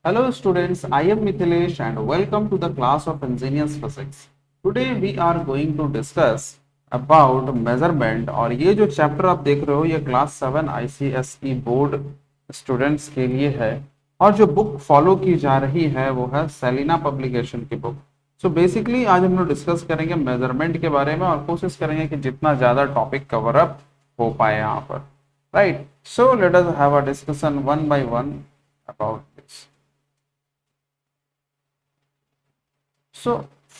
Hello students, I am Mithilesh and welcome to the class of Engineers Physics. Today we are going to discuss about measurement और ये जो chapter आप देख रहे हो ये क्लास 7 ICSE बोर्ड स्टूडेंट्स के लिए है और जो बुक फॉलो की जा रही है वो है सेलिना पब्लिकेशन की बुक। सो बेसिकली आज हम लोग डिस्कस करेंगे मेजरमेंट के बारे में और कोशिश करेंगे कि जितना ज़्यादा टॉपिक कवर अप हो पाए यहाँ पर, right. So let us have a discussion one by one about this. So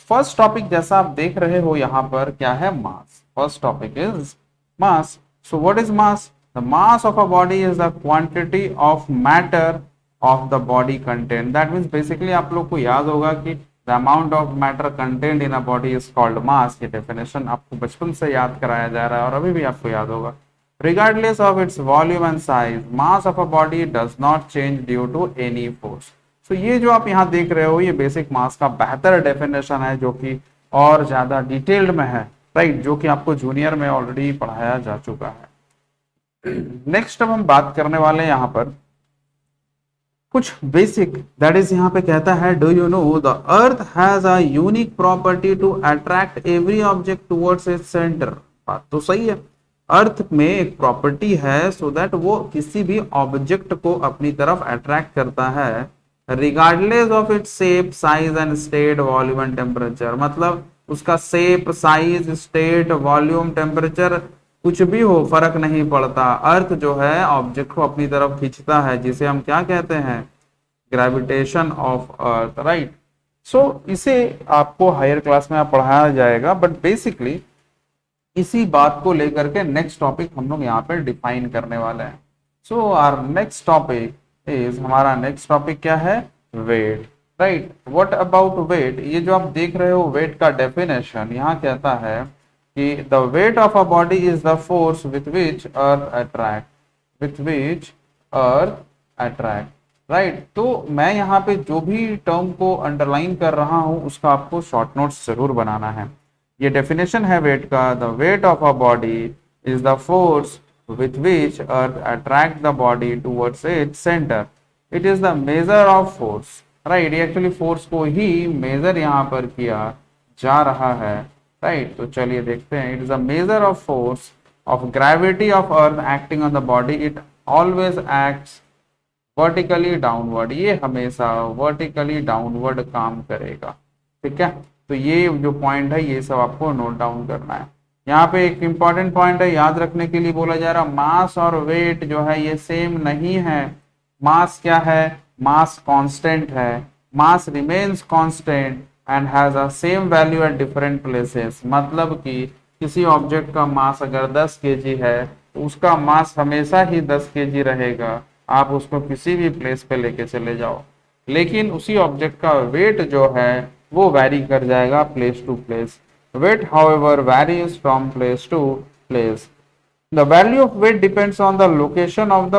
first topic जैसा आप देख रहे हो यहाँ पर क्या है, mass. First topic is mass. So what is mass? The mass of a body is the quantity of matter of the body content. That means basically आप लोग को याद होगा कि the amount of matter content in a body is called मास। ये definition आपको बचपन से याद कराया जा रहा है और अभी भी आपको याद होगा। Regardless of its volume and size, mass of a body does not change due to any force. So ये जो आप यहाँ देख रहे हो ये बेसिक मास का बेहतर डेफिनेशन है जो कि और ज्यादा डिटेल्ड में है, राइट, जो कि आपको जूनियर में ऑलरेडी पढ़ाया जा चुका है। नेक्स्ट अब हम बात करने वाले हैं यहाँ पर कुछ बेसिक, दैट इज यहाँ पे कहता है do you know the earth has a unique property to attract every object towards its centre. बात तो सही है, अर्थ में एक प्रॉपर्टी है सो दैट वो किसी भी ऑब्जेक्ट को अपनी तरफ अट्रैक्ट करता है regardless of its shape size and state volume and temperature. मतलब उसका shape size state volume temperature कुछ भी हो फर्क नहीं पड़ता, अर्थ जो है ऑब्जेक्ट को अपनी तरफ खींचता है, जिसे हम क्या कहते हैं, ग्रेविटेशन ऑफ अर्थ, राइट। सो इसे आपको हायर क्लास में पढ़ाया जाएगा, बट बेसिकली इसी बात को लेकर के नेक्स्ट टॉपिक हम लोग यहाँ पे डिफाइन करने वाले हैं। So our next topic is, हमारा नेक्स्ट टॉपिक क्या है, weight, right. What about weight? ये जो आप देख रहे हो वेट का डेफिनेशन यहाँ कहता है कि the weight of a body is the force with which earth attract, with which earth attract, right. तो मैं यहाँ पे जो भी टर्म को अंडरलाइन कर रहा हूँ उसका आपको शॉर्ट नोट्स जरूर बनाना है। ये डेफिनेशन है वेट का, the weight of a body is the force with which earth attract the body towards its centre. It is the measure of force, right. Actually force को ही मेजर यहाँ पर किया जा रहा है, राइट। तो चलिए देखते हैं। It is a measure of force of gravity of earth acting on the body. It always acts vertically downward. ये हमेशा वर्टिकली डाउनवर्ड काम करेगा, ठीक है। तो ये जो पॉइंट है ये सब आपको नोट डाउन करना है। यहाँ पे एक इंपॉर्टेंट पॉइंट है याद रखने के लिए बोला जा रहा, मास और वेट जो है ये सेम नहीं है। मास क्या है, मास कांस्टेंट है, mass remains constant and has a same value at different places. मतलब कि किसी ऑब्जेक्ट का मास अगर 10 केजी है तो उसका मास हमेशा ही 10 केजी रहेगा, आप उसको किसी भी प्लेस पे लेके चले जाओ। लेकिन उसी ऑब्जेक्ट का वेट जो है वो वैरी कर जाएगा place to place. Weight however varies from place to place. The value of weight depends on the location of the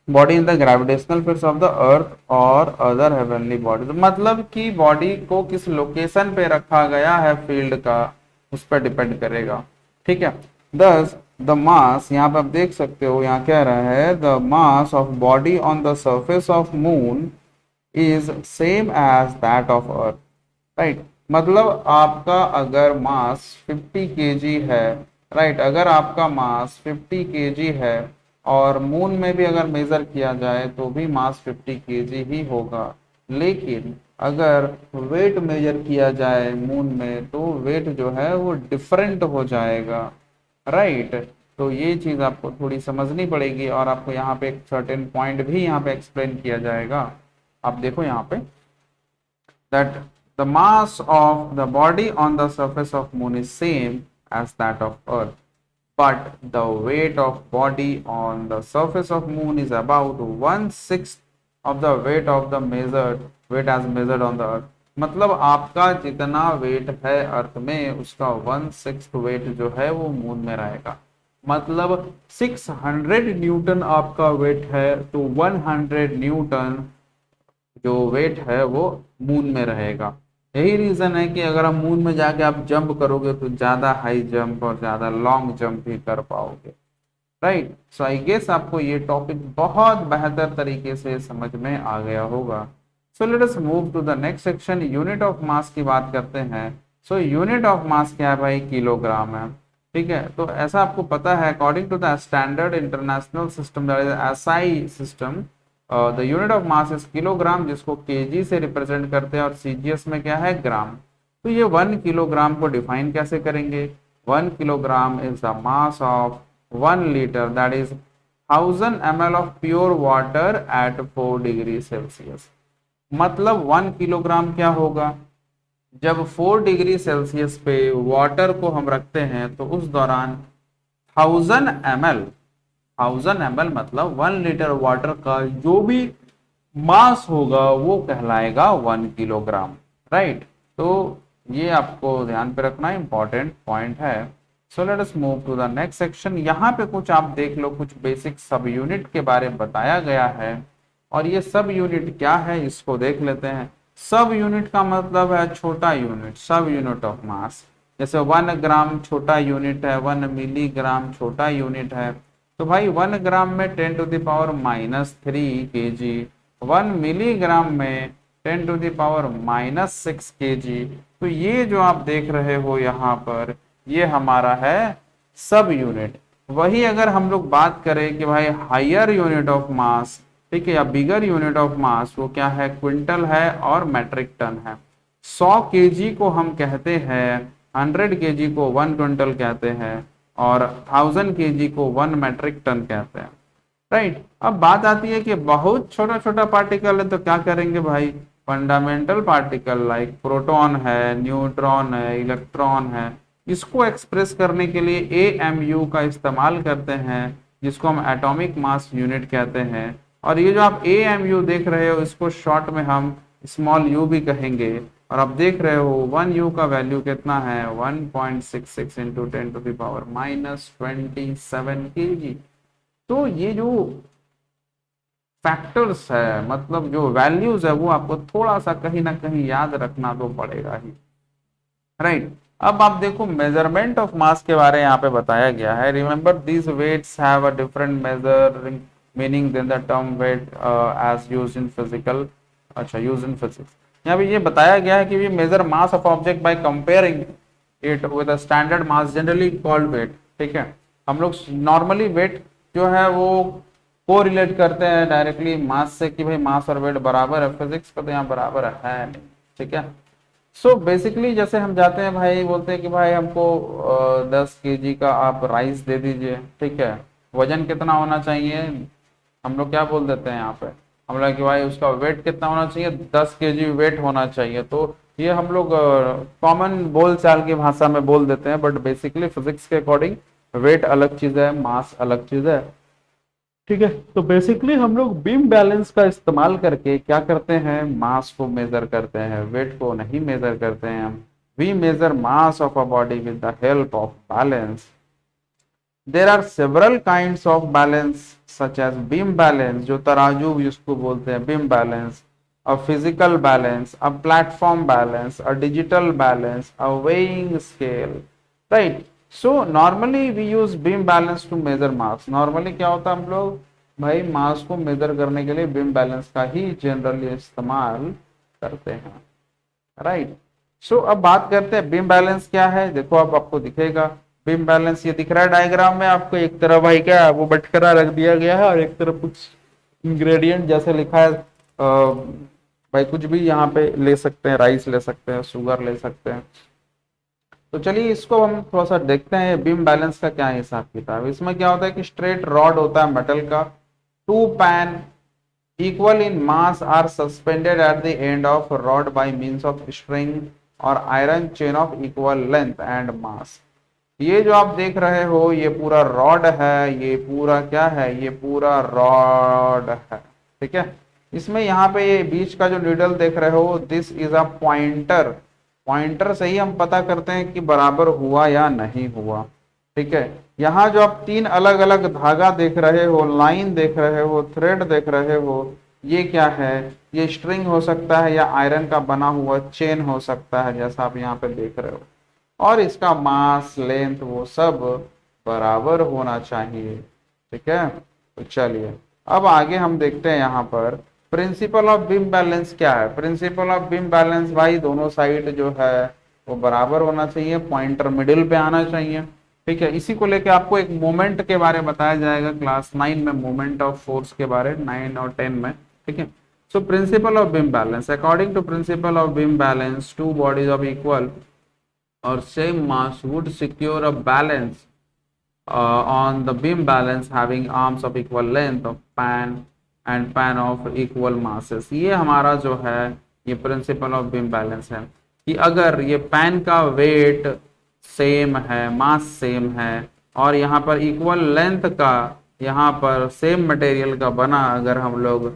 body in the gravitational fields of the earth और other heavenly bodies. मतलब कि body को किस location पे रखा गया है field का, उस पर डिपेंड करेगा, ठीक है। दस द मास, यहाँ पे आप देख सकते हो यहाँ कह रहा है the mass of body on the surface of moon is same as that of earth, right. मतलब आपका अगर मास 50 केजी है, राइट, अगर आपका मास 50 केजी है और मून में भी अगर मेजर किया जाए तो भी मास 50 केजी ही होगा। लेकिन अगर वेट मेजर किया जाए मून में तो वेट जो है वो डिफरेंट हो जाएगा, राइट। तो ये चीज आपको थोड़ी समझनी पड़ेगी और आपको यहाँ पे एक सर्टेन पॉइंट भी यहाँ पे एक्सप्लेन किया जाएगा। आप देखो यहाँ पे that the mass of the body on the surface of moon is same as that of earth, but the weight of body on the surface of moon is about 1/6 of the weight of the measured weight as measured on the earth। मतलब आपका जितना wait है अर्थ में उसका 1/6 wait जो है वो moon में रहेगा। मतलब 600 न्यूटन आपका वेट है तो 100 न्यूटन जो वेट है वो मून में रहेगा। यही रीजन है कि अगर आप मून में जाके आप जंप करोगे तो ज्यादा हाई जंप और ज्यादा लॉन्ग जंप भी कर पाओगे। राइट। सो आई गेस आपको ये टॉपिक बहुत बेहतर तरीके से समझ में आ गया होगा। So let us move to the next section, unit of mass की बात करते हैं। सो यूनिट ऑफ मास क्या है भाई, किलोग्राम है। ठीक है, तो ऐसा आपको पता है according to the standard international system that is SI system, the unit of mass is kilogram, जिसको केजी से रिप्रेजेंट करते हैं, और सीजीएस में क्या है, ग्राम। तो ये 1 किलोग्राम को डिफाइन कैसे करेंगे, 1 kilogram is the mass of 1 liter, that is 1000 ml of pure water at 4 degree Celsius. मतलब 1 किलोग्राम क्या होगा, जब 4 डिग्री सेल्सियस पे वाटर को हम रखते हैं तो उस दौरान 1000 ml, 1000 ml मतलब 1 लीटर वाटर का जो भी मास होगा वो कहलाएगा 1 किलोग्राम। राइट, तो ये आपको ध्यान पे रखना इंपॉर्टेंट पॉइंट है। So let us move to the next section. यहाँ पे कुछ आप देख लो, कुछ बेसिक सब यूनिट के बारे में बताया गया है, और ये सब यूनिट क्या है इसको देख लेते हैं। सब यूनिट का मतलब है छोटा यूनिट, सब यूनिट ऑफ मास। जैसे 1 ग्राम छोटा यूनिट है, 1 मिलीग्राम छोटा यूनिट है। तो भाई 1 ग्राम में 10⁻³ kg, 1 मिलीग्राम में 10⁻⁻6 kg। तो ये जो आप देख रहे हो यहाँ पर, ये हमारा है सब यूनिट। वही अगर हम लोग बात करें कि भाई हायर यूनिट ऑफ मास, ठीक है, या बिगर यूनिट ऑफ मास, वो क्या है, क्विंटल है और मेट्रिक टन है। 100 kg को हम कहते हैं, 100 kg को 1 क्विंटल कहते हैं, और 1000 kg को 1 मेट्रिक टन कहते हैं। राइट, अब बात आती है कि बहुत छोटा छोटा पार्टिकल है तो क्या करेंगे भाई, फंडामेंटल पार्टिकल लाइक प्रोटॉन है, न्यूट्रॉन है, इलेक्ट्रॉन है, इसको एक्सप्रेस करने के लिए एएमयू का इस्तेमाल करते हैं, जिसको हम एटॉमिक मास यूनिट कहते हैं। और ये जो आप एएमयू देख रहे हो, इसको शॉर्ट में हम स्मॉल यू भी कहेंगे। और आप देख रहे हो 1 U का वैल्यू कितना है, 1.66 इंटू 10⁻⁻27 kg। तो ये जो फैक्टर्स है, मतलब जो वैल्यूज है, वो आपको थोड़ा सा कहीं ना कहीं याद रखना तो पड़ेगा ही। राइट, अब आप देखो मेजरमेंट ऑफ मास के बारे में यहाँ पे बताया गया है। Remember these weights have a different measuring meaning than the term weight as used in physical, अच्छा यूज इन फिजिक्स। यहाँ पे ये बताया गया है कि we measure mass of object by comparing it with a standard mass generally called weight. ठीक है, हम लोग नॉर्मली वेट जो है वो को रिलेट करते हैं डायरेक्टली मास से, कि भाई मास और वेट बराबर है। फिजिक्स का तो यहाँ बराबर है नहीं। ठीक है, सो बेसिकली जैसे हम जाते हैं भाई, बोलते हैं कि भाई हमको 10 kg का आप राइस दे दीजिए। ठीक है, वजन कितना होना चाहिए, हम लोग क्या बोल देते हैं यहाँ पे, हम लोग कि भाई उसका वेट कितना होना चाहिए, 10 kg वेट होना चाहिए। तो ये हम लोग कॉमन बोल चाल की भाषा में बोल देते हैं, बट बेसिकली फिजिक्स के अकॉर्डिंग वेट अलग चीज है, मास अलग चीज है। ठीक है, तो बेसिकली हम लोग बीम बैलेंस का इस्तेमाल करके क्या करते हैं, मास को मेजर करते हैं, वेट को नहीं मेजर करते हैं हम। We measure mass of a body with the help of balance. There are several kinds of balance such as beam balance, जो तराजू जिसको बोलते हैं beam balance, a physical balance, a platform balance, a digital balance, a weighing scale. Right, so normally we use beam balance to measure mass. Normally क्या होता है, हम लोग भाई मास को मेजर करने के लिए बीम बैलेंस का ही जनरली इस्तेमाल करते हैं। राइट, सो अब बात करते हैं बीम बैलेंस क्या है। देखो अब आपको दिखेगा बीम बैलेंस, ये दिख रहा है डायग्राम में आपको। एक तरफ भाई क्या है, वो बटखरा रख दिया गया है, और एक तरफ कुछ इंग्रेडिएंट जैसे लिखा है, भाई कुछ भी यहाँ पे ले सकते हैं, राइस ले सकते हैं, शुगर ले सकते हैं। तो चलिए इसको हम थोड़ा सा देखते हैं बीम बैलेंस का क्या हिसाब किताब। इसमें क्या होता है कि स्ट्रेट रॉड होता है मेटल का, two pan equal in mass are suspended at the end of rod by means of string or iron chain of equal length and mass। ये जो आप देख रहे हो ये पूरा रॉड है, ये पूरा क्या है, ये पूरा रॉड है। ठीक है, इसमें यहाँ पे ये बीच का जो नीडल देख रहे हो, this is a pointer. Pointer से ही हम पता करते हैं कि बराबर हुआ या नहीं हुआ। ठीक है, यहाँ जो आप 3 अलग अलग धागा देख रहे हो, लाइन देख रहे हो, थ्रेड देख रहे हो, ये क्या है, ये स्ट्रिंग हो सकता है या आयरन का बना हुआ चेन हो सकता है, जैसा आप यहाँ पे देख रहे हो। और इसका मास, लेंथ, वो सब बराबर होना चाहिए। ठीक है। तो चलिए अब आगे हम देखते हैं यहाँ पर प्रिंसिपल ऑफ बीम बैलेंस क्या है। प्रिंसिपल ऑफ बीम बैलेंस भाई दोनों साइड जो है वो बराबर होना चाहिए, पॉइंटर मिडिल पे आना चाहिए। ठीक है, इसी को लेकर आपको एक मोमेंट के बारे में बताया जाएगा क्लास 9 में, मोमेंट ऑफ फोर्स के बारे, 9 और 10 में। ठीक है, so principle of beam balance, according to principle of beam balance, two bodies of equal or same mass would secure a balance on the beam balance having arms of equal length of pan and pan of equal masses। ये हमारा जो है ये principal of beam balance है कि अगर ये pan का वेट सेम है, मास सेम है, और यहाँ पर इक्वल लेंथ का, यहाँ पर सेम मटेरियल का बना अगर हम लोग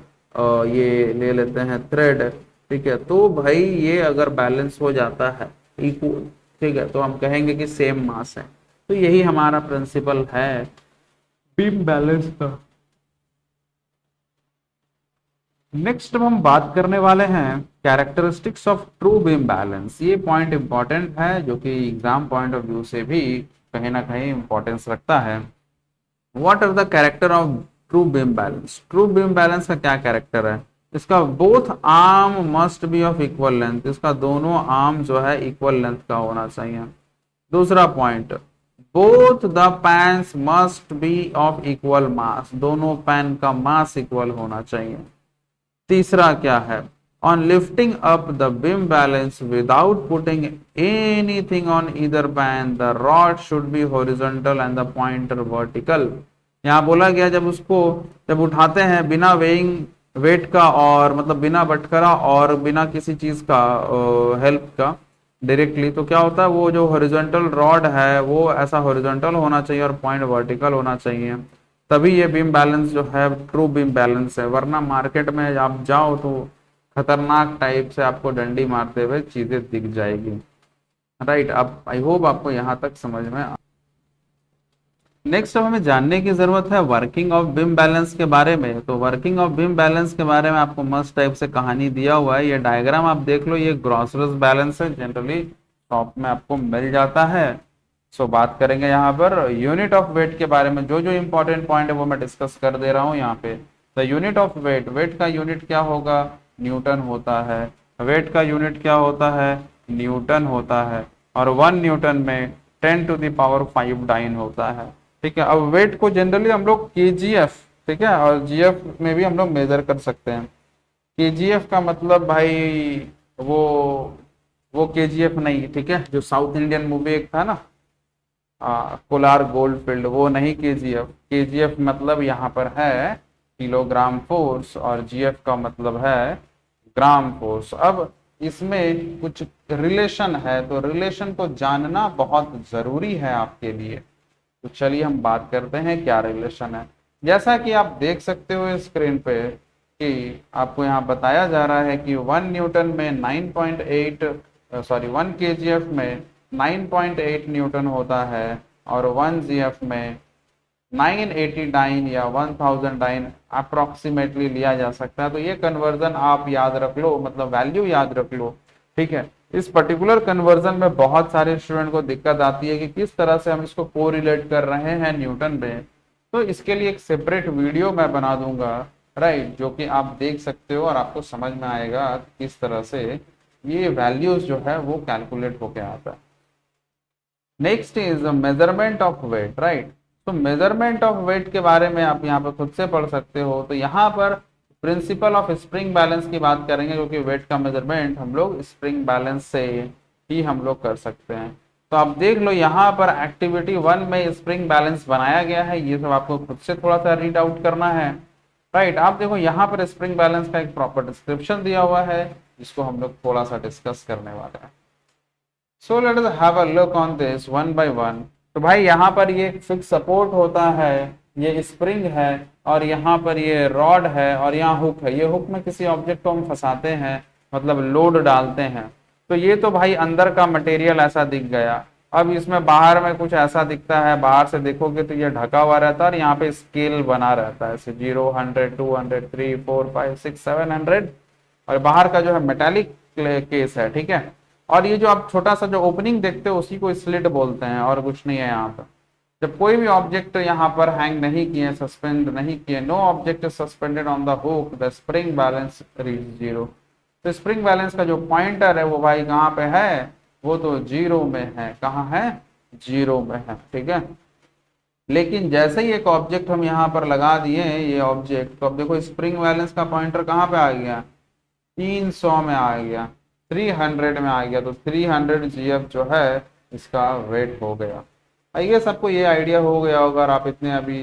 ये ले लेते हैं थ्रेड, ठीक है, तो भाई ये अगर बैलेंस हो जाता है इक्वल, ठीक है, तो हम कहेंगे कि सेम मास है। तो यही हमारा प्रिंसिपल है बीम बैलेंस का। नेक्स्ट हम बात करने वाले हैं characteristics of true beam balance. ये पॉइंट इंपॉर्टेंट है जो कि एग्जाम पॉइंट ऑफ व्यू से भी कहीं ना कहीं इंपॉर्टेंस रखता है। What are the character of true beam balance. True beam balance का क्या कैरेक्टर है, इसका both arm must be of equal length, इसका दोनों आर्म जो है इक्वल लेंथ का होना चाहिए। दूसरा point, both the pans must be of equal मास, दोनों पैन का मास इक्वल होना चाहिए। तीसरा क्या है, on lifting up the beam balance without putting anything on either pan the rod should be horizontal and the pointer vertical. यहाँ बोला गया जब उठाते हैं बिना वेइंग वेट का, और मतलब बिना बटकरा और बिना किसी चीज का हेल्प का डायरेक्टली, तो क्या होता है वो जो हॉरिजॉन्टल रॉड है वो ऐसा हॉरिजॉन्टल होना चाहिए और पॉइंट वर्टिकल होना चाहिए, तभी ये बीम बैलेंस जो है ट्रू बीम बैलेंस है। वरना मार्केट में आप जाओ तो खतरनाक टाइप से आपको डंडी मारते हुए चीजें दिख जाएगी। राइट, अब आई होप आपको यहाँ तक समझ में। नेक्स्ट अब हमें जानने की जरूरत है वर्किंग ऑफ बीम बैलेंस के बारे में। तो वर्किंग ऑफ बीम बैलेंस के बारे में आपको मस्त टाइप से कहानी दिया हुआ है, ये डायग्राम आप देख लो, ये ग्रॉसरस बैलेंस है, जनरली शॉप में आपको मिल जाता है। सो बात करेंगे यहाँ पर यूनिट ऑफ वेट के बारे में, जो जो इंपॉर्टेंट पॉइंट है वो मैं डिस्कस कर दे रहा हूँ यहाँ पे। The unit of weight, weight का यूनिट क्या होगा, न्यूटन होता है। वेट का यूनिट क्या होता है, न्यूटन होता है, और 1 न्यूटन में 10⁵ डाइन होता है। ठीक है, अब वेट को जनरली हम लोग केजीएफ, ठीक है, और जीएफ में भी हम लोग मेजर कर सकते हैं। केजीएफ का मतलब भाई वो केजीएफ नहीं, ठीक है, जो साउथ इंडियन मूवी एक था ना, कोलार गोल्ड फील्ड, वो नहीं केजीएफ। केजीएफ मतलब यहाँ पर है किलोग्राम फोर्स, और जीएफ का मतलब है ग्राम फोर्स। अब इसमें कुछ रिलेशन है, तो रिलेशन को जानना बहुत जरूरी है आपके लिए। तो चलिए हम बात करते हैं क्या रिलेशन है। जैसा कि आप देख सकते हो स्क्रीन पे कि आपको यहाँ बताया जा रहा है कि 1 न्यूटन में 9.8 सॉरी 1 केजीएफ में 9.8 न्यूटन होता है, और 1 जीएफ में 980 डाइन या 1000 डाइन अप्रोक्सीमेटली लिया जा सकता है। तो ये कन्वर्जन आप याद रख लो, मतलब वैल्यू याद रख लो। ठीक है, इस पर्टिकुलर कन्वर्जन में बहुत सारे स्टूडेंट को दिक्कत आती है कि किस तरह से हम इसको कोरिलेट कर रहे हैं न्यूटन में। तो इसके लिए एक सेपरेट वीडियो मैं बना दूंगा, राइट, जो कि आप देख सकते हो और आपको समझ में आएगा किस तरह से ये वैल्यूज जो है वो कैलकुलेट होके आता है। Next is measurement of weight, right. तो मेजरमेंट ऑफ वेट के बारे में आप यहाँ पर खुद से पढ़ सकते हो। तो यहाँ पर प्रिंसिपल ऑफ स्प्रिंग बैलेंस की बात करेंगे, क्योंकि वेट का मेजरमेंट हम लोग स्प्रिंग बैलेंस से ही हम लोग कर सकते हैं। तो आप देख लो यहाँ पर एक्टिविटी 1 में स्प्रिंग बैलेंस बनाया गया है, ये सब आपको खुद से थोड़ा सा रीड आउट करना है, राइट। आप देखो यहाँ पर स्प्रिंग बैलेंस का एक प्रॉपर डिस्क्रिप्शन दिया हुआ है, जिसको हम लोग थोड़ा सा डिस्कस करने वाले हैं। सो let us have a look on this one by one. तो भाई यहाँ पर ये फिक्स सपोर्ट होता है, ये स्प्रिंग है, और यहाँ पर ये रॉड है, और यहाँ हुक है। ये हुक में किसी ऑब्जेक्ट को हम फंसाते हैं, मतलब लोड डालते हैं। तो ये तो भाई अंदर का मटेरियल ऐसा दिख गया। अब इसमें बाहर में कुछ ऐसा दिखता है, बाहर से देखोगे तो ये ढका हुआ रहता है, और यहाँ पे स्केल बना रहता है, 0 100 200 3 4 5 6 700, और बाहर का जो है मेटालिक केस है, ठीक है। और ये जो आप छोटा सा जो ओपनिंग देखते हो उसी को स्लिट बोलते हैं, और कुछ नहीं है यहाँ पर। जब कोई भी ऑब्जेक्ट यहाँ पर हैंग नहीं किए, सस्पेंड नहीं किए, no object is suspended on the hook, the spring balance reach zero. तो स्प्रिंग बैलेंस का जो पॉइंटर है वो भाई कहाँ पे है, वो तो जीरो में है। कहाँ है, जीरो में है, ठीक है। लेकिन जैसे ही एक ऑब्जेक्ट हम यहाँ पर लगा दिए, ये ऑब्जेक्ट, तो अब देखो स्प्रिंग बैलेंस का पॉइंटर कहाँ पे आ गया, 300 में आ गया, 300 में आ गया। तो 300 GF जो है इसका वेट हो गया। आई गेस आपको ये आइडिया हो गया होगा, और आप इतने अभी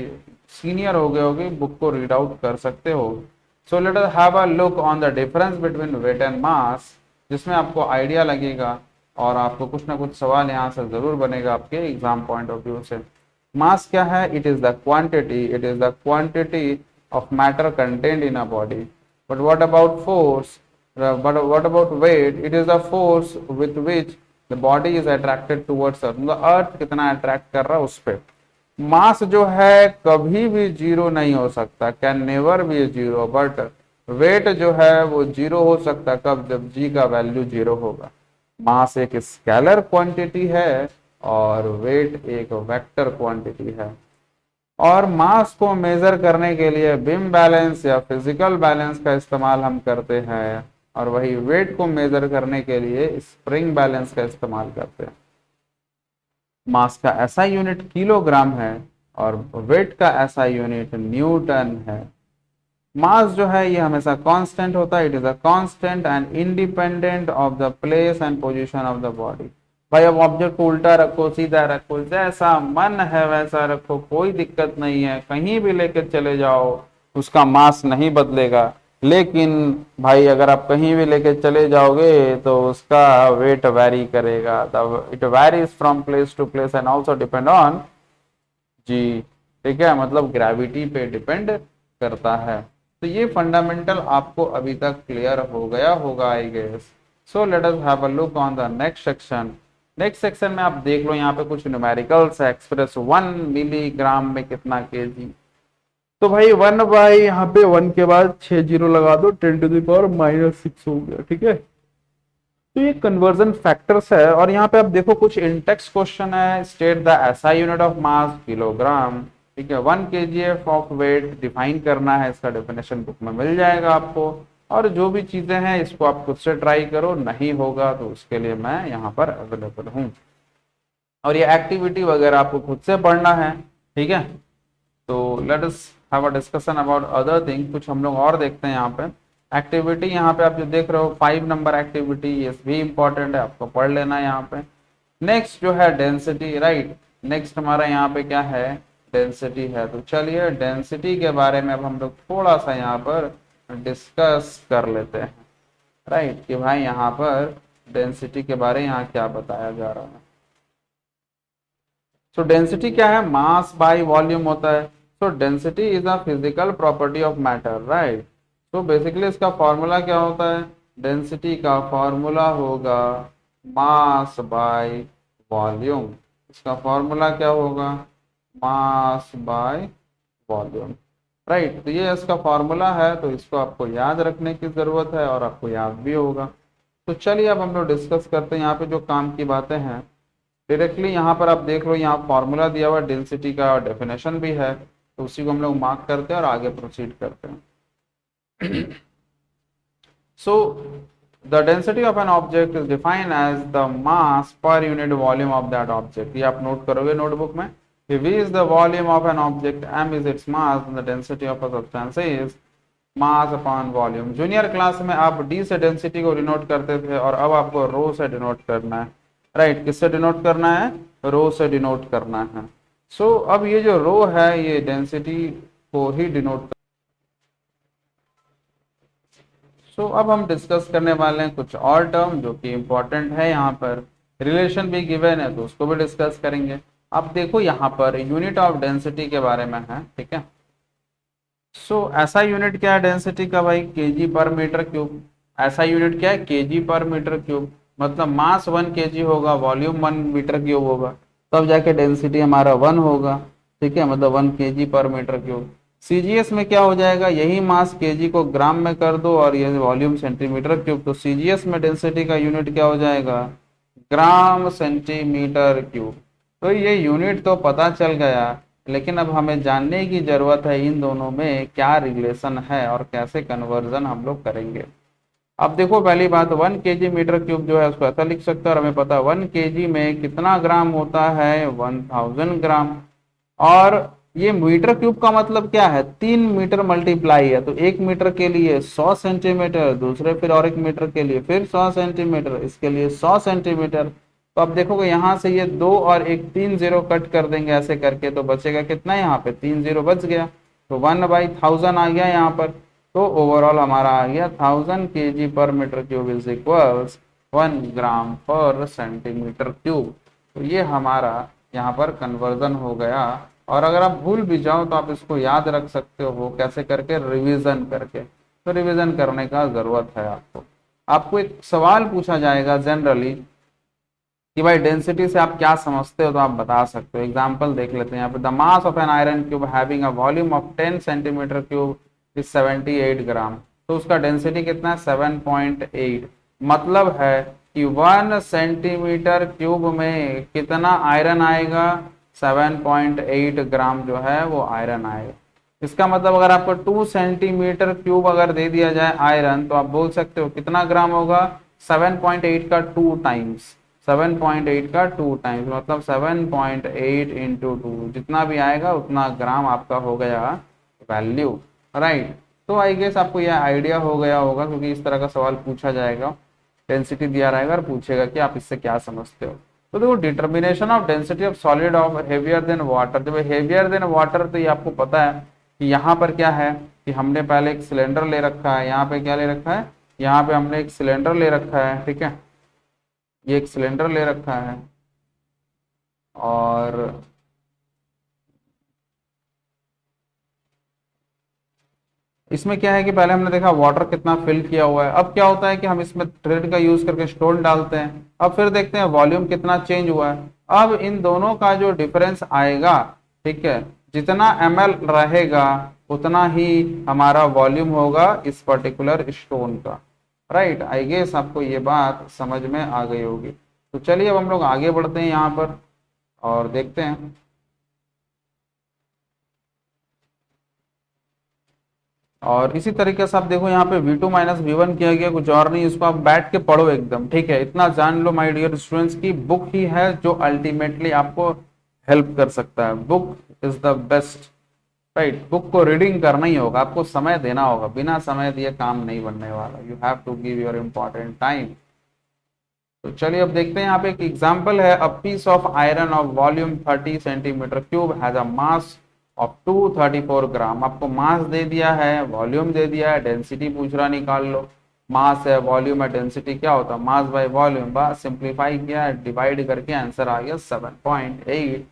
सीनियर हो गए होगे, बुक को रीड आउट कर सकते हो। So let us have a look on the difference between weight and mass, जिसमें आपको आइडिया लगेगा और आपको कुछ ना कुछ सवाल यहाँ से जरूर बनेगा आपके एग्जाम पॉइंट ऑफ व्यू से। मास क्या है, it is the quantity, it is the quantity of matter content in a body. But what about force, but what about weight, it is the force with which the body is attracted towards earth, मतलब अर्थ कितना attract कर रहा है उस पे। मास जो है कभी भी जीरो नहीं हो सकता, can never be zero, but weight जो है वो जीरो हो सकता है कब, जब जी का वैल्यू जीरो होगा। मास एक स्केलर क्वांटिटी है और वेट एक वेक्टर क्वांटिटी है। और मास को मेजर करने के लिए बिम बैलेंस या फिजिकल बैलेंस का इस्तेमाल हम करते हैं, और वही वेट को मेजर करने के लिए स्प्रिंग बैलेंस का इस्तेमाल करते हैं। मास का ऐसा यूनिट किलोग्राम है और वेट का ऐसा यूनिट न्यूटन है। मास जो है ये हमेशा कांस्टेंट होता है, it is a constant and independent of the place and position of the body. भाई अब ऑब्जेक्ट को उल्टा रखो, सीधा रखो, जैसा मन है वैसा रखो, कोई दिक्कत नहीं है, कहीं भी लेके चले जाओ, उसका मास नहीं बदलेगा। लेकिन भाई अगर आप कहीं भी लेके चले जाओगे तो उसका वेट वैरी करेगा, it varies from place to place and also depend on g, ठीक है, मतलब ग्रेविटी पे डिपेंड करता है। तो ये फंडामेंटल आपको अभी तक क्लियर हो गया होगा I guess. So let us have a look on the next section. Next section में आप देख लो, यहाँ पे कुछ न्यूमेरिकल्स है, एक्सप्रेस 1 मिलीग्राम में कितना केजी। तो भाई 1 बाई यहाँ पे 1 के बाद 6 जीरो लगा दो, 10⁻⁻6 हो गया, ठीक है। तो ये कन्वर्जन फैक्टर्स है, और यहाँ पे आप देखो कुछ इंटेक्स क्वेश्चन है, state the SI unit of mass kilogram, ठीक है। 1 kgf ऑफ वेट डिफाइन करना है, इसका डेफिनेशन बुक में मिल जाएगा आपको। और जो भी चीजें हैं इसको आप खुद से ट्राई करो, नहीं होगा तो उसके लिए मैं यहाँ पर अवेलेबल हूँ। और ये एक्टिविटी वगैरह आपको खुद से पढ़ना है, ठीक है। तो late us have a discussion about other thing, कुछ हम लोग और देखते हैं यहाँ पे। एक्टिविटी यहाँ पे आप जो देख रहे हो 5 नंबर एक्टिविटी, ये भी इंपॉर्टेंट है, आपको पढ़ लेना है यहाँ पे। नेक्स्ट जो है डेंसिटी, राइट। नेक्स्ट हमारा यहाँ पे क्या है, डेंसिटी है। तो चलिए डेंसिटी के बारे में अब हम लोग थोड़ा सा यहाँ पर डिस्कस कर लेते हैं, राइट, कि भाई यहाँ पर डेंसिटी के बारे में यहाँ क्या बताया जा रहा है। सो डेंसिटी क्या है, मास बाय वॉल्यूम होता है। सो density is a physical property of matter, right. तो बेसिकली इसका फॉर्मूला क्या होता है, डेंसिटी का फॉर्मूला होगा मास बाय वॉल्यूम। इसका फॉर्मूला क्या होगा, मास बाय वॉल्यूम, राइट। तो ये इसका फॉर्मूला है, तो इसको आपको याद रखने की जरूरत है और आपको याद भी होगा। तो चलिए अब हम लोग डिस्कस करते हैं यहाँ पे जो काम की बातें हैं। डायरेक्टली यहाँ पर आप देख लो, यहाँ फॉर्मूला दिया हुआ डेंसिटी का और डेफिनेशन भी है, तो उसी को हम लोग मार्क करते हैं और आगे प्रोसीड करते हैं। So the density of an object is defined as the mass per unit volume of that object. ये आप नोट करोगे नोटबुक में। If V is the volume of an object, m is its mass, and the density of a substance is mass upon volume. Junior class में आप d से density को denote करते थे, और अब आपको रो से डिनोट करना है, राइट। किससे डिनोट करना है, रो से डिनोट करना है। सो अब ये जो रो है ये डेंसिटी को ही डिनोट। सो अब हम डिस्कस करने वाले हैं कुछ और टर्म जो कि इंपॉर्टेंट है, यहाँ पर रिलेशन भी गिवन है तो उसको भी डिस्कस करेंगे। अब देखो यहाँ पर यूनिट ऑफ डेंसिटी के बारे में है, ठीक है। सो ऐसा यूनिट क्या है डेंसिटी का भाई, केजी पर मीटर क्यूब। ऐसा यूनिट क्या है, केजी पर मीटर क्यूब, मतलब मास 1 kg होगा, वॉल्यूम 1 मीटर क्यूब होगा, तब जाके डेंसिटी हमारा 1 होगा, ठीक है, मतलब 1 kg पर मीटर क्यूब। सीजीएस में क्या हो जाएगा, यही मास केजी को ग्राम में कर दो और ये वॉल्यूम सेंटीमीटर क्यूब, तो सीजीएस में डेंसिटी का यूनिट क्या हो जाएगा, ग्राम सेंटीमीटर क्यूब। तो ये यूनिट तो पता चल गया, लेकिन अब हमें जानने की जरूरत है इन दोनों में क्या रिलेशन है और कैसे कन्वर्जन हम लोग करेंगे। अब देखो पहली बात, 1 kg मीटर क्यूब जो है उसको ऐसा लिख सकते हैं, और हमें पता है 1 kg में कितना ग्राम होता है, 1000 ग्राम। और ये मीटर क्यूब का मतलब क्या है, 3 मीटर मल्टीप्लाई है, तो 1 मीटर के लिए 100 सेंटीमीटर, दूसरे फिर और 1 मीटर के लिए फिर 100 सेंटीमीटर, इसके लिए 100 सेंटीमीटर। तो अब देखोगे यहाँ से ये 2 और 1 3 0 कट कर देंगे ऐसे करके, तो बचेगा कितना, यहाँ पे 3 0 बच गया, तो 1/1000 आ गया यहाँ पर। तो ओवरऑल हमारा आ गया 1000 kg पर मीटर क्यूब इज इक्वल्स 1 ग्राम पर सेंटीमीटर क्यूब। तो ये हमारा यहाँ पर कन्वर्जन हो गया। और अगर आप भूल भी जाओ तो आप इसको याद रख सकते हो, कैसे करके, रिवीजन करके। तो रिवीजन करने का जरूरत है आपको। आपको एक सवाल पूछा जाएगा जनरली कि भाई डेंसिटी से आप क्या समझते हो, तो आप बता सकते हो। एग्जांपल देख लेते हैं यहाँ पे, the mass of an iron cube having a volume of 10 centimetre cube is 78 ग्राम। तो उसका डेंसिटी कितना है, 7.8। मतलब है कि 1 सेंटीमीटर क्यूब में कितना आयरन आएगा, 7.8 ग्राम जो है वो आयरन आएगा। इसका मतलब अगर आपको 2 सेंटीमीटर क्यूब अगर दे दिया जाए आयरन, तो आप बोल सकते हो कितना ग्राम होगा, 7.8 का 2 टाइम्स, 7.8 का 2 टाइम्स, मतलब 7.8 इंटू 2, जितना भी आएगा उतना ग्राम आपका हो गया वैल्यू, राइट। तो आई गेस आपको यह आइडिया हो गया होगा, क्योंकि इस तरह का सवाल पूछा जाएगा, डेंसिटी दिया रहेगा और पूछेगा कि आप इससे क्या समझते हो। तो देखो, determination of density of solid of heavier than water, जब हेवियर देन वाटर, तो ये आपको पता है कि यहाँ पर क्या है कि हमने पहले एक सिलेंडर ले रखा है, यहाँ पे क्या ले रखा है, यहाँ पे हमने एक सिलेंडर ले रखा है, ठीक है, ये एक सिलेंडर ले रखा है। और इसमें क्या है कि पहले हमने देखा वाटर कितना फिल किया हुआ है, अब क्या होता है कि हम इसमें थ्रेड का यूज करके स्टोन डालते हैं, अब फिर देखते हैं वॉल्यूम कितना चेंज हुआ है। अब इन दोनों का जो डिफरेंस आएगा, ठीक है, जितना ml रहेगा उतना ही हमारा वॉल्यूम होगा इस पर्टिकुलर स्टोन का, राइट। आई गेस आपको ये बात समझ में आ गई होगी। तो चलिए अब हम लोग आगे बढ़ते हैं यहाँ पर और देखते हैं। और इसी तरीके से आप देखो यहाँ पे V2 माइनस V1 किया गया, कुछ और नहीं, इसको आप बैठ के पढ़ो एकदम, ठीक है। इतना जान लो माय डियर स्टूडेंट्स की बुक ही है जो अल्टीमेटली आपको हेल्प कर सकता है। Book is the best, right. Book को रीडिंग करना ही होगा, आपको समय देना होगा, बिना समय दिए काम नहीं बनने वाला। You have to give your important time. तो चलिए अब देखते हैं, यहाँ पे एक एग्जांपल है, a piece of iron of volume 30 centimetre cube has a mass of 234 gram. आपको मास दे दिया है, वॉल्यूम दे दिया है, डेंसिटी पूछ रहा, निकाल लो। मास है, वॉल्यूम है, डेंसिटी क्या होता है, मास बाय वॉल्यूम, बस सिंप्लीफाई किया, डिवाइड करके आंसर आ गया 7.8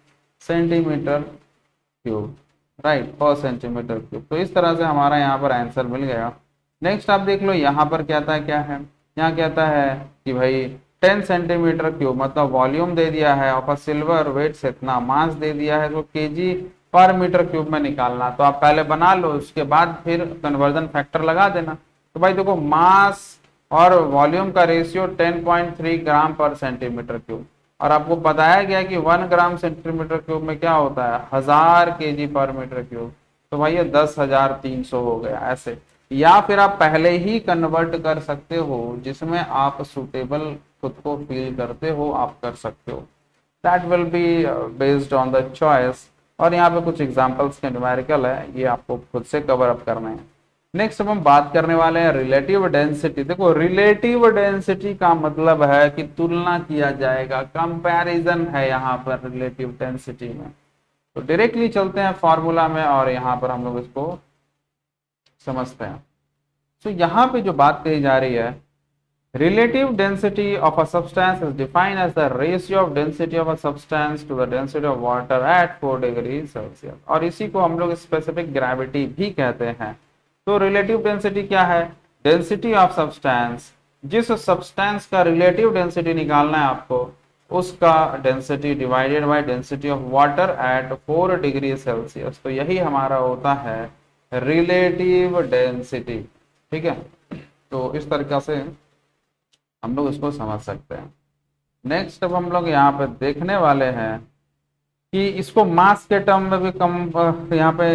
सेंटीमीटर क्यूब, राइट, पर सेंटीमीटर क्यूब। तो इस तरह से हमारा यहाँ पर आंसर मिल गया। नेक्स्ट आप देख लो, यहाँ पर कहता है क्या है, यहाँ कहता है कि भाई 10 सेंटीमीटर क्यूब, मतलब वॉल्यूम दे दिया है, और सिल्वर वेट से इतना, मास दे दिया है, तो केजी पर मीटर क्यूब में निकालना। तो आप पहले बना लो, उसके बाद फिर कन्वर्जन फैक्टर लगा देना। तो भाई देखो, मास और वॉल्यूम का रेशियो 10.3 ग्राम पर सेंटीमीटर क्यूब, और आपको बताया गया कि 1 ग्राम सेंटीमीटर क्यूब में क्या होता है, 1000 kg पर मीटर क्यूब। तो भाई ये 10,300 हो गया ऐसे। या फिर आप पहले ही कन्वर्ट कर सकते हो, जिसमें आप सुटेबल खुद को फील करते हो, आप कर सकते हो। That will be based on the choice. और यहाँ पे कुछ एग्जांपल्स के न्यूमेरिकल है, ये आपको खुद से कवर अप करने हैं। नेक्स्ट अब हम बात करने वाले हैं रिलेटिव डेंसिटी। देखो, रिलेटिव डेंसिटी का मतलब है कि तुलना किया जाएगा, कंपैरिजन है यहाँ पर रिलेटिव डेंसिटी में। तो डायरेक्टली चलते हैं फॉर्मूला में और यहाँ पर हम लोग इसको समझते हैं। तो यहाँ पे जो बात कही जा रही है, relative density of a substance is defined as the ratio of density of a substance to the density of water at 4 degrees Celsius। और इसी को हम लोग स्पेसिफिक ग्रेविटी भी कहते हैं। तो रिलेटिव डेंसिटी क्या है, डेंसिटी ऑफ सब्सटेंस, जिस सब्सटेंस का रिलेटिव डेंसिटी निकालना है आपको, उसका density divided by density of water at 4 degree Celsius. तो यही हमारा होता है रिलेटिव डेंसिटी, ठीक है। तो इस तरीका से हम लोग इसको समझ सकते हैं। नेक्स्ट अब हम लोग यहाँ पे देखने वाले हैं कि इसको मास के टर्म में भी कम यहाँ पे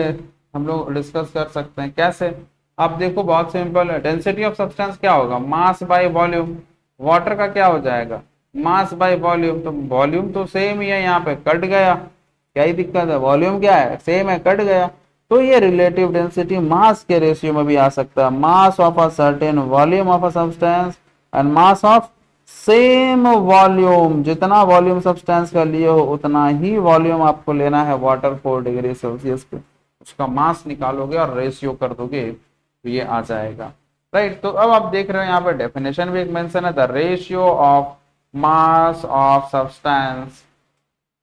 हम लोग डिस्कस कर सकते हैं। कैसे? आप देखो, बहुत सिंपल है। डेंसिटी ऑफ सब्सटेंस क्या होगा? Mass by volume. वाटर का क्या हो जाएगा? Mass by volume. तो वॉल्यूम तो सेम ही है, यहाँ पे कट गया, क्या ही दिक्कत है? वॉल्यूम क्या है? सेम है, कट गया। तो ये रिलेटिव डेंसिटी मास के रेशियो में भी आ सकता है। मास of a certain volume of a substance and mass of same volume. जितना वॉल्यूम सब्सटेंस का लिए हो उतना ही वॉल्यूम आपको लेना है वाटर 4 डिग्री सेल्सियस पे। उसका मास निकालोगे और रेशियो कर दोगे तो ये आ जाएगा। राइट। तो अब आप देख रहे हो यहाँ पे डेफिनेशन भी एक मेंशन है, the ratio of mass of substance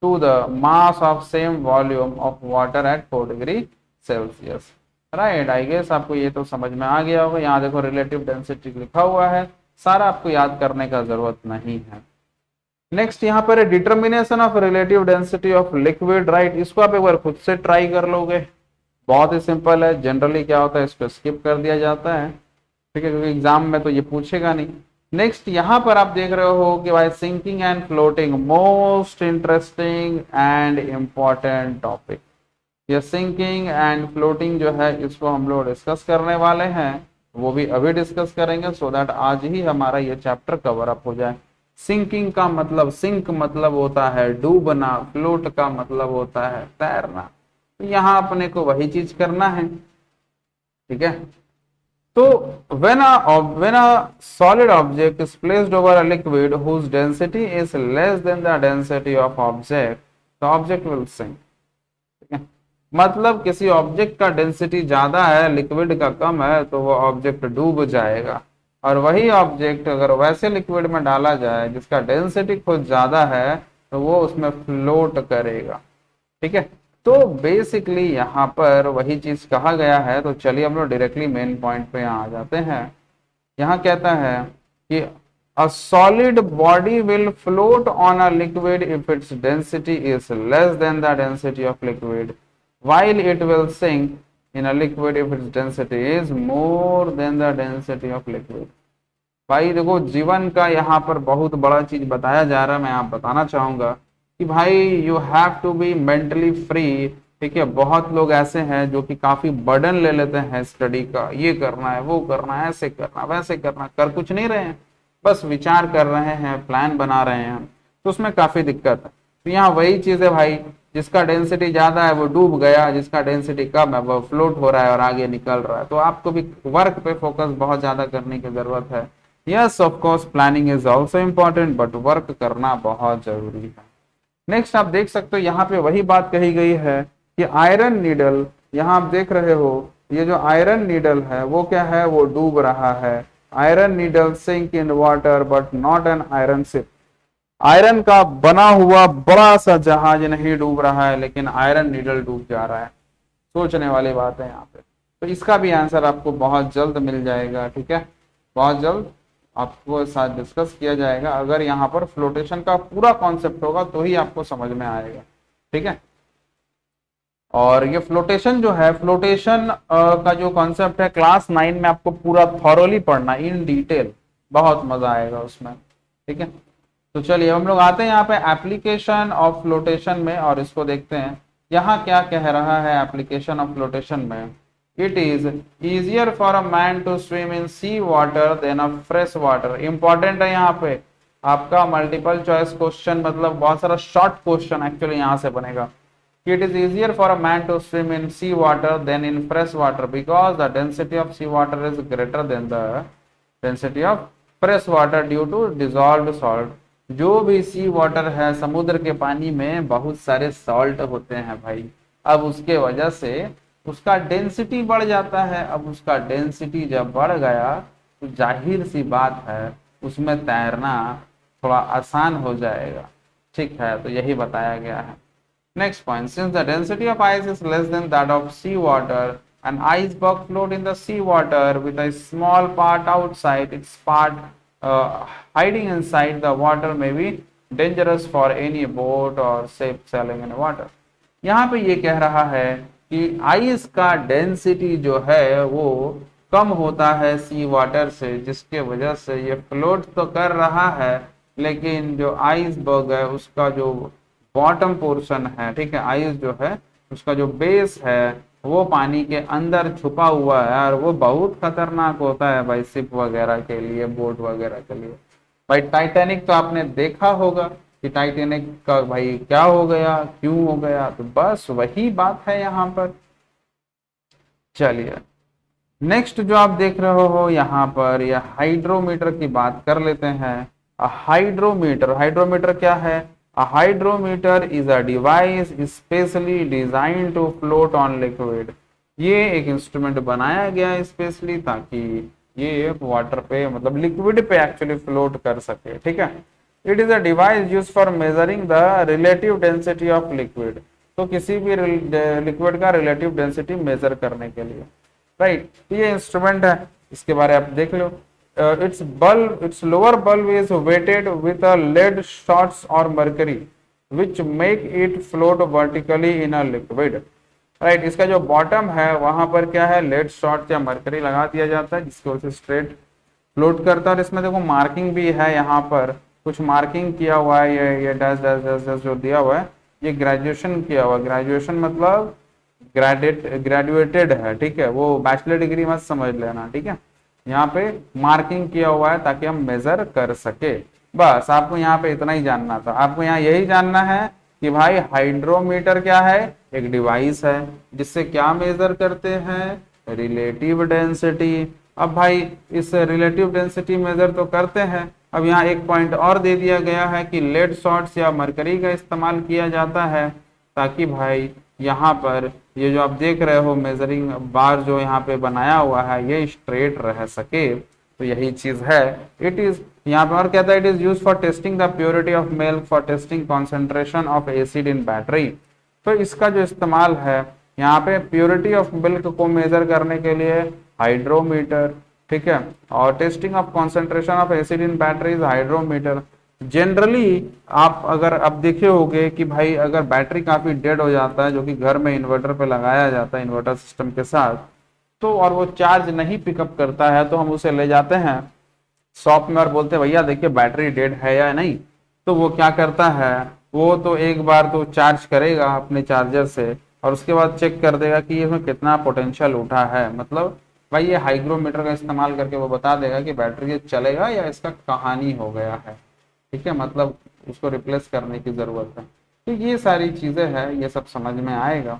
to the mass of same volume of water at 4 degree Celsius. Right. I guess आपको ये तो समझ में आ गया होगा। यहाँ देखो रिलेटिव डेंसिटी लिखा हुआ है, सारा आपको याद करने का जरूरत नहीं है। नेक्स्ट यहाँ पर determination of relative density of liquid. Right, इसको आप एक बार खुद से ट्राई कर लोगे, बहुत ही सिंपल है। जनरली क्या होता है, इसको स्किप कर दिया जाता है, ठीक है, क्योंकि एग्जाम में तो ये पूछेगा नहीं। नेक्स्ट यहाँ पर आप देख रहे हो कि भाई sinking and floating, most interesting and important topic. ये सिंकिंग एंड फ्लोटिंग जो है इसको हम लोग डिस्कस करने वाले हैं, वो भी अभी डिस्कस करेंगे सो दैट आज ही हमारा ये चैप्टर कवर अप हो जाए। सिंकिंग का मतलब, सिंक मतलब होता है डूबना, फ्लोट का मतलब होता है तैरना। तो यहाँ अपने को वही चीज करना है, ठीक है। तो when a solid object is placed over a liquid whose density is less than the density of object, the object will sink। ठीक है, मतलब किसी ऑब्जेक्ट का डेंसिटी ज्यादा है, लिक्विड का कम है, तो वो ऑब्जेक्ट डूब जाएगा। और वही ऑब्जेक्ट अगर वैसे लिक्विड में डाला जाए जिसका डेंसिटी खुद ज्यादा है, तो वो उसमें फ्लोट करेगा। ठीक है, तो बेसिकली यहाँ पर वही चीज कहा गया है। तो चलिए हम लोग डायरेक्टली मेन पॉइंट पे यहाँ आ जाते हैं। यहाँ कहता है कि a solid body will float on a liquid if its density is less than the density of liquid, while it will sink in a liquid if its density is more than the density of liquid। भाई देखो, जीवन का यहाँ पर बहुत बड़ा चीज बताया जा रहा है। मैं आप बताना चाहूंगा कि भाई you have to be mentally free. ठीक है, बहुत लोग ऐसे हैं जो कि काफी बर्डन ले लेते हैं स्टडी का, ये करना है, वो करना है, ऐसे करना, वैसे करना, कर कुछ नहीं रहे हैं, बस विचार कर रहे हैं, प्लान बना रहे हैं, तो उसमें काफी दिक्कत है। तो यहाँ वही चीज है भाई, जिसका डेंसिटी ज्यादा है वो डूब गया, जिसका डेंसिटी कम है वो फ्लोट हो रहा है और आगे निकल रहा है। तो आपको भी वर्क पे फोकस बहुत ज्यादा करने की जरूरत है। Yes of course planning is also important, but work करना बहुत जरूरी है। नेक्स्ट आप देख सकते हो यहाँ पे वही बात कही गई है कि आयरन नीडल, यहाँ आप देख रहे हो ये जो आयरन नीडल है वो क्या है, वो डूब रहा है। Iron needle sink in water but not an iron ship. Iron का बना हुआ बड़ा सा जहाज नहीं डूब रहा है, लेकिन आयरन नीडल डूब जा रहा है। सोचने वाली बात है यहाँ पे। तो इसका भी आंसर आपको बहुत जल्द मिल जाएगा, ठीक है, बहुत जल्द आपको साथ डिस्कस किया जाएगा। अगर यहाँ पर फ्लोटेशन का पूरा कॉन्सेप्ट होगा तो ही आपको समझ में आएगा, ठीक है। और ये फ्लोटेशन जो है, फ्लोटेशन का जो कॉन्सेप्ट है क्लास 9 में आपको पूरा थॉरोली पढ़ना इन डिटेल, बहुत मजा आएगा उसमें, ठीक है। तो चलिए हम लोग आते हैं यहाँ पे एप्लीकेशन ऑफ फ्लोटेशन में और इसको देखते हैं यहाँ क्या कह रहा है एप्लीकेशन ऑफ फ्लोटेशन में। It is easier for a man to swim in sea water than a fresh water. Important है यहाँ पे आपका मल्टीपल चॉइस क्वेश्चन, मतलब बहुत सारा शॉर्ट क्वेश्चन एक्चुअली यहाँ से बनेगा। It is easier for a man to swim in sea water than in fresh water because the density of sea water is greater than the density of fresh water due to dissolved salt। जो भी सी water है, समुद्र के पानी में बहुत सारे salt होते हैं भाई। अब उसके वजह से उसका डेंसिटी बढ़ जाता है। अब उसका डेंसिटी जब बढ़ गया तो जाहिर सी बात है उसमें तैरना थोड़ा आसान हो जाएगा, ठीक है। तो यही बताया गया है। Next point, since the density of ice is less than that of seawater, an iceberg float in the seawater with a small part outside its part hiding inside the water may be dangerous for any boat or ship sailing in water। यहाँ पे ये कह रहा है कि ice का density जो है वो कम होता है सी वाटर से, जिसके वजह से ये फ्लोट तो कर रहा है, लेकिन जो आइसबर्ग है उसका जो बॉटम पोर्शन है, ठीक है, आइस जो है उसका जो बेस है वो पानी के अंदर छुपा हुआ है, और वो बहुत खतरनाक होता है भाई शिप वगैरह के लिए, बोट वगैरह के लिए। भाई टाइटैनिक तो आपने देखा होगा कि टाइटैनिक का भाई क्या हो गया, क्यों हो गया, तो बस वही बात है यहाँ पर। चलिए नेक्स्ट जो आप देख रहे हो यहाँ पर, यह हाइड्रोमीटर की बात कर लेते हैं। हाइड्रोमीटर, हाइड्रोमीटर क्या है? A hydrometer is a device specially design to float on liquid. ये एक इंस्ट्रूमेंट बनाया गया है स्पेशली ताकि ये वाटर पे, मतलब लिक्विड पे एक्चुअली फ्लोट कर सके, ठीक है। It is a device use for measuring the relative density of liquid. तो किसी भी लिक्विड का रिलेटिव डेंसिटी मेजर करने के लिए, राइट। ये इंस्ट्रूमेंट है, इसके बारे आप देख लो। Its lower bulb is weighted with a lead shots और mercury which make it float vertically in a liquid, right. इसका जो बॉटम है वहां पर क्या है, लेड शॉट या मर्करी लगा दिया जाता है जिसकी वजह से स्ट्रेट फ्लोट करता है। और इसमें देखो मार्किंग भी है, यहाँ पर कुछ मार्किंग किया हुआ है, ये डैश डैश डैश डैश जो दिया हुआ है ये ग्रेजुएशन किया हुआ है। ग्रेजुएशन मतलब ग्रेजुएटेड है, ठीक है, वो बैचलर डिग्री मत समझ लेना, ठीक है। यहाँ पे मार्किंग किया हुआ है ताकि हम मेजर कर सके। बस आपको यहाँ पे इतना ही जानना था, आपको यहाँ यही जानना है कि भाई हाइड्रोमीटर क्या है, एक डिवाइस है जिससे क्या मेजर करते हैं, रिलेटिव डेंसिटी। अब भाई इस रिलेटिव डेंसिटी मेजर तो करते हैं, अब यहाँ एक पॉइंट और दे दिया गया है कि लेड शॉट्स या मरकरी का इस्तेमाल किया जाता है ताकि भाई यहाँ पर ये जो आप देख रहे हो मेजरिंग बार जो यहाँ पे बनाया हुआ है ये स्ट्रेट रह सके, तो यही चीज है। इट इज यहाँ पे और कहता है it is use for testing the purity of milk for testing concentration of acid in battery. तो इसका जो इस्तेमाल है यहाँ पे प्योरिटी ऑफ मिल्क को मेजर करने के लिए हाइड्रोमीटर, ठीक है, और testing of concentration of acid in batteries hydrometer. Generally आप अगर अब देखे होंगे कि भाई अगर बैटरी काफी डेड हो जाता है, जो कि घर में इन्वर्टर पे लगाया जाता है इन्वर्टर सिस्टम के साथ, तो और वो चार्ज नहीं पिकअप करता है तो हम उसे ले जाते हैं शॉप में और बोलते हैं भैया देखिए बैटरी डेड है या नहीं। तो वो क्या करता है, वो तो एक बार तो चार्ज करेगा अपने चार्जर से और उसके बाद चेक कर देगा कि इसमें कितना पोटेंशियल उठा है। मतलब भाई ये हाइग्रोमीटर का इस्तेमाल करके वो बता देगा कि बैटरी ये चलेगा या इसका कहानी हो गया है, ठीक है, मतलब उसको रिप्लेस करने की जरूरत है। तो ये सारी चीजें हैं, ये सब समझ में आएगा।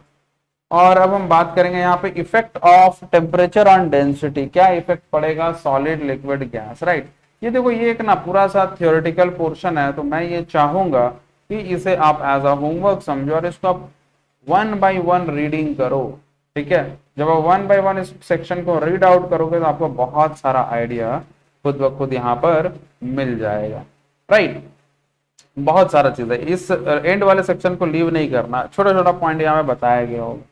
और अब हम बात करेंगे यहाँ पे effect of temperature on density, क्या इफेक्ट पड़ेगा सॉलिड लिक्विड गैस, राइट। ये देखो ये एक ना पूरा सा थियोरेटिकल पोर्शन है, तो मैं ये चाहूंगा कि इसे आप एज अ होमवर्क समझो और इसको आप 1 by 1 रीडिंग करो, ठीक है। जब आप 1 by 1 इस सेक्शन को रीड आउट करोगे तो आपको बहुत सारा आइडिया खुद ब खुद यहाँ पर मिल जाएगा, राइट। बहुत सारा चीज है, इस एंड वाले सेक्शन को लीव नहीं करना, छोटा छोटा पॉइंट यहाँ पे बताया गया होगा।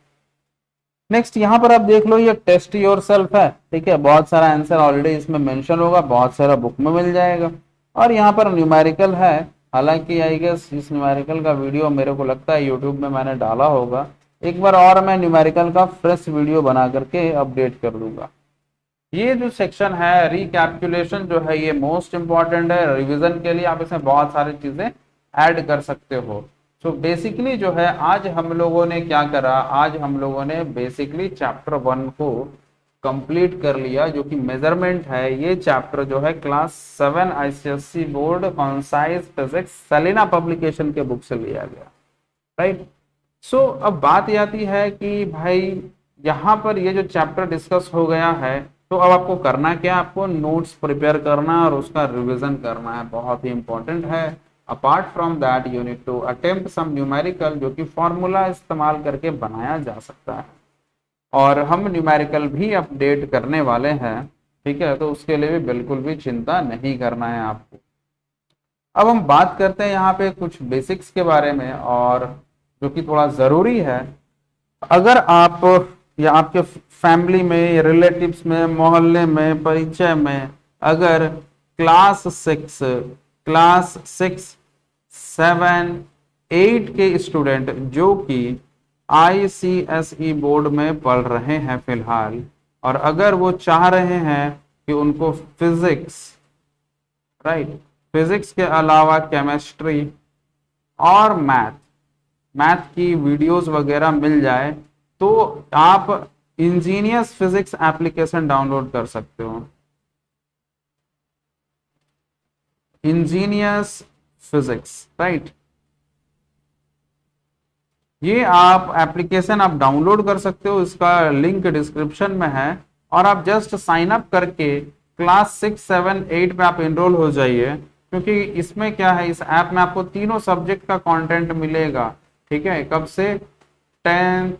नेक्स्ट यहाँ पर आप देख लो ये टेस्ट योर सेल्फ है, ठीक है, बहुत सारा आंसर ऑलरेडी इसमें मेंशन होगा, बहुत सारा बुक में मिल जाएगा। और यहाँ पर न्यूमेरिकल है, हालांकि आई गेस इस न्यूमेरिकल का वीडियो मेरे को लगता है यूट्यूब में मैंने डाला होगा, एक बार और मैं न्यूमेरिकल का फ्रेश वीडियो बना करके अपडेट कर दूंगा। ये जो सेक्शन है रिकैपिटुलेशन जो है ये मोस्ट इंपॉर्टेंट है, रिवीजन के लिए आप इसमें बहुत सारी चीजें ऐड कर सकते हो। सो बेसिकली जो है आज हम लोगों ने क्या करा, आज हम लोगों ने बेसिकली चैप्टर 1 को कंप्लीट कर लिया, जो कि मेजरमेंट है। ये चैप्टर जो है class 7 ICSC board concise physics Selina publication के बुक से लिया गया, राइट। सो अब बात ये आती है कि भाई यहाँ पर ये जो चैप्टर डिस्कस हो गया है, तो अब आपको करना क्या, आपको नोट्स प्रिपेयर करना और उसका रिवीजन करना है, बहुत ही इंपॉर्टेंट है। Apart from that you need to attempt some numerical, जो कि फॉर्मूला इस्तेमाल करके बनाया जा सकता है, और हम न्यूमेरिकल भी अपडेट करने वाले हैं, ठीक है। तो उसके लिए भी बिल्कुल भी चिंता नहीं करना है आपको। अब हम बात करते हैं यहाँ पे कुछ बेसिक्स के बारे में, और जो कि थोड़ा जरूरी है। अगर आप या आपके फैमिली में, रिलेटिव्स में, मोहल्ले में, परिचय में अगर क्लास 6, 7, 8 के स्टूडेंट जो कि आईसीएसई बोर्ड में पढ़ रहे हैं फिलहाल, और अगर वो चाह रहे हैं कि उनको फिजिक्स, राइट, फिजिक्स के अलावा केमिस्ट्री और मैथ, मैथ की वीडियोस वगैरह मिल जाए तो आप इंजीनियर्स फिजिक्स एप्लीकेशन डाउनलोड कर सकते हो। Engineers physics, right. ये आप एप्लीकेशन आप डाउनलोड कर सकते हो, इसका लिंक डिस्क्रिप्शन में है। और आप जस्ट साइन अप करके क्लास 6, 7, 8 पे आप एनरोल हो जाइए, क्योंकि इसमें क्या है, इस ऐप में आपको तीनों सब्जेक्ट का कंटेंट मिलेगा। ठीक है, कब से? 10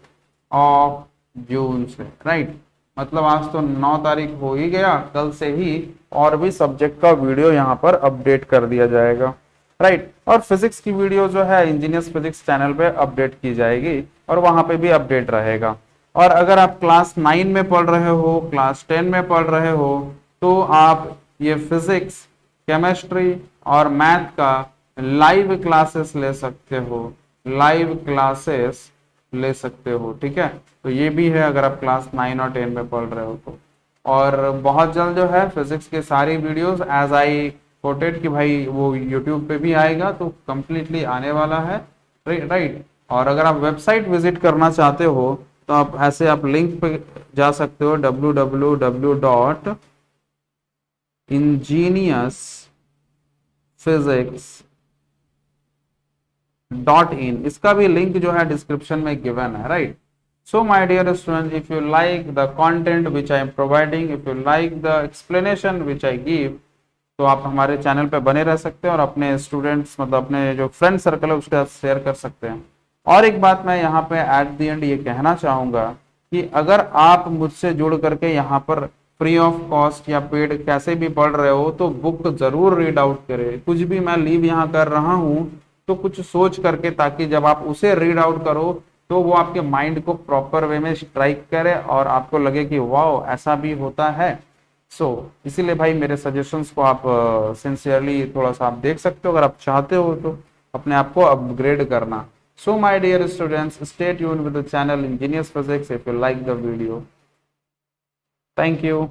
जून से, राइट। मतलब आज तो 9 तारीख हो ही गया, कल से ही और भी सब्जेक्ट का वीडियो यहाँ पर अपडेट कर दिया जाएगा, राइट। और फिजिक्स की वीडियो जो है इंजीनियर्स फिजिक्स चैनल पे अपडेट की जाएगी और वहां पे भी अपडेट रहेगा। और अगर आप क्लास 9 में पढ़ रहे हो, क्लास 10 में पढ़ रहे हो, तो आप ये फिजिक्स, केमिस्ट्री और मैथ का लाइव क्लासेस ले सकते हो, लाइव क्लासेस ले सकते हो। ठीक है, तो ये भी है अगर आप क्लास 9 और 10 में पढ़ रहे हो तो। और बहुत जल्द जो है फिजिक्स के सारी वीडियोस एज आई कोटेड कि भाई वो यूट्यूब पे भी आएगा, तो कंप्लीटली आने वाला है, राइट। और अगर आप वेबसाइट विजिट करना चाहते हो तो आप ऐसे आप लिंक पे जा सकते हो, www.engineersphysics.in, इसका भी लिंक जो है डिस्क्रिप्शन में गिवन है, right. So my dear students, if you like the content which I am providing, if you like the explanation which I give, तो आप हमारे चैनल पे बने रह सकते हैं और अपने स्टूडेंट्स, मतलब अपने जो फ्रेंड सर्कल है उसके साथ शेयर कर सकते हैं। और एक बात मैं यहाँ पे एट द एंड ये कहना चाहूंगा कि अगर आप मुझसे जुड़ करके यहाँ पर फ्री ऑफ कॉस्ट या पेड कैसे भी पढ़ रहे हो, तो बुक जरूर रीड आउट करें। कुछ भी मैं लीव यहाँ कर रहा हूँ तो कुछ सोच करके, ताकि जब आप उसे रीड आउट करो तो वो आपके माइंड को प्रॉपर वे में स्ट्राइक करे और आपको लगे कि वाह ऐसा भी होता है। इसीलिए भाई मेरे सजेशंस को आप सिंसियरली थोड़ा सा आप देख सकते हो, अगर आप चाहते हो तो अपने आप को अपग्रेड करना। So my dear students, stay tuned with the channel engineers physics if you like the video. Thank you.